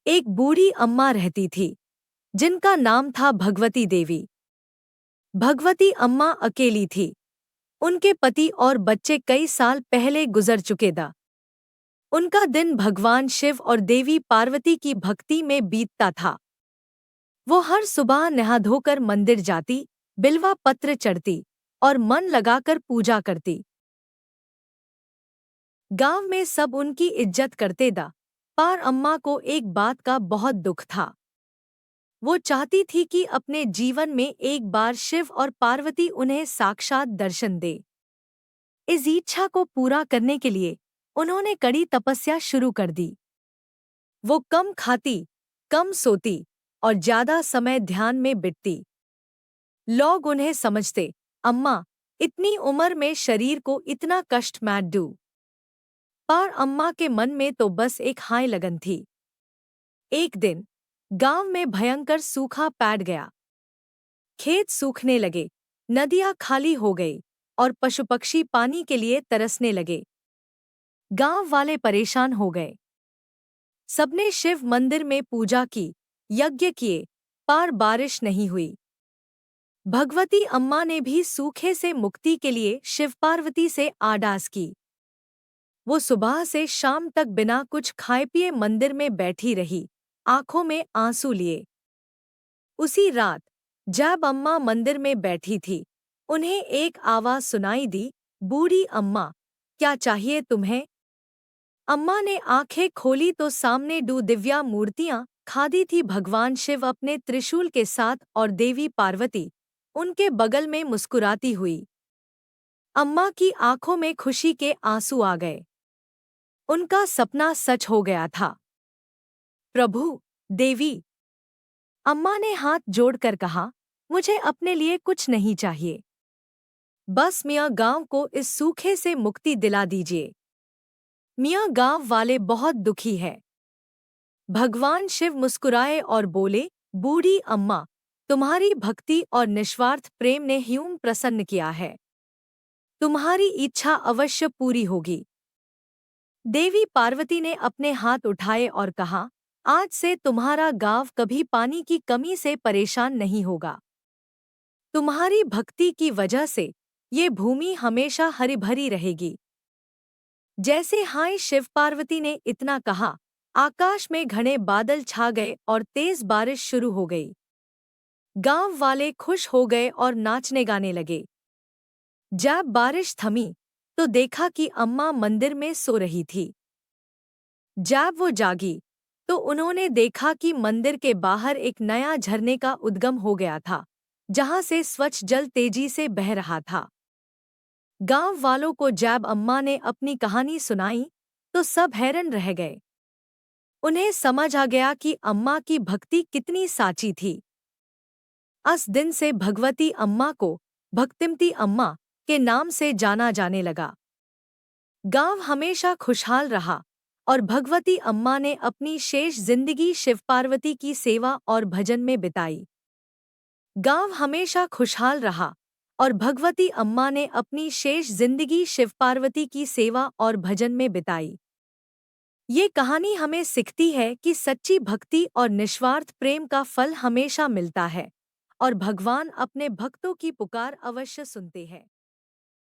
एक बूढ़ी अम्मा रहती थी जिनका नाम था भगवती देवी। भगवती अम्मा अकेली थी। उनके पति और बच्चे कई साल पहले गुजर चुके थे। उनका दिन भगवान शिव और देवी पार्वती की भक्ति में बीतता था। वो हर सुबह नहा धोकर मंदिर जाती, बिल्वा पत्र चढ़ती और मन लगाकर पूजा करती। गांव में सब उनकी इज्जत करते थे, पर अम्मा को एक बात का बहुत दुख था। वो चाहती थी कि अपने जीवन में एक बार शिव और पार्वती उन्हें साक्षात दर्शन दे। इस इच्छा को पूरा करने के लिए उन्होंने कड़ी तपस्या शुरू कर दी। वो कम खाती, कम सोती और ज्यादा समय ध्यान में बिताती। लोग उन्हें समझते, अम्मा इतनी उम्र में शरीर को इतना कष्ट मत दो। पर अम्मा के मन में तो बस एक हाय लगन थी। एक दिन गांव में भयंकर सूखा पड़ गया। खेत सूखने लगे, नदियां खाली हो गई और पशु पक्षी पानी के लिए तरसने लगे। गांव वाले परेशान हो गए। सबने शिव मंदिर में पूजा की, यज्ञ किए, पर बारिश नहीं हुई। भगवती अम्मा ने भी सूखे से मुक्ति के लिए शिव पार्वती से आरदास की। वो सुबह से शाम तक बिना कुछ खाए पिए मंदिर में बैठी रही, आंखों में आंसू लिए। उसी रात जब अम्मा मंदिर में बैठी थी, उन्हें एक आवाज सुनाई दी, बूढ़ी अम्मा, क्या चाहिए तुम्हें? अम्मा ने आंखें खोली तो सामने दो दिव्या मूर्तियां खड़ी थी। भगवान शिव अपने त्रिशूल के साथ और देवी पार्वती उनके बगल में मुस्कुराती हुई। अम्मा की आंखों में खुशी के आंसू आ गए। उनका सपना सच हो गया था। प्रभु, देवी, अम्मा ने हाथ जोड़कर कहा, मुझे अपने लिए कुछ नहीं चाहिए। बस मियाँ गांव को इस सूखे से मुक्ति दिला दीजिए। मियाँ गांव वाले बहुत दुखी है। भगवान शिव मुस्कुराए और बोले, बूढ़ी अम्मा, तुम्हारी भक्ति और निस्वार्थ प्रेम ने ह्यूम प्रसन्न किया है। तुम्हारी इच्छा अवश्य पूरी होगी। देवी पार्वती ने अपने हाथ उठाए और कहा, आज से तुम्हारा गांव कभी पानी की कमी से परेशान नहीं होगा। तुम्हारी भक्ति की वजह से ये भूमि हमेशा हरी भरी रहेगी। जैसे हाय शिव पार्वती ने इतना कहा, आकाश में घने बादल छा गए और तेज बारिश शुरू हो गई। गांव वाले खुश हो गए और नाचने गाने लगे। जब बारिश थमी तो देखा कि अम्मा मंदिर में सो रही थी। जब वो जागी तो उन्होंने देखा कि मंदिर के बाहर एक नया झरने का उद्गम हो गया था, जहां से स्वच्छ जल तेजी से बह रहा था। गांव वालों को जब अम्मा ने अपनी कहानी सुनाई तो सब हैरान रह गए। उन्हें समझ आ गया कि अम्मा की भक्ति कितनी साची थी। उस दिन से भगवती अम्मा को भक्तिमती अम्मा के नाम से जाना जाने लगा। गांव हमेशा खुशहाल रहा और भगवती अम्मा ने अपनी शेष जिंदगी शिव पार्वती की सेवा और भजन में बिताई। गांव हमेशा खुशहाल रहा और भगवती अम्मा ने अपनी शेष जिंदगी शिव पार्वती की सेवा और भजन में बिताई। ये कहानी हमें सिखाती है कि सच्ची भक्ति और निस्वार्थ प्रेम का फल हमेशा मिलता है और भगवान अपने भक्तों की पुकार अवश्य सुनते हैं।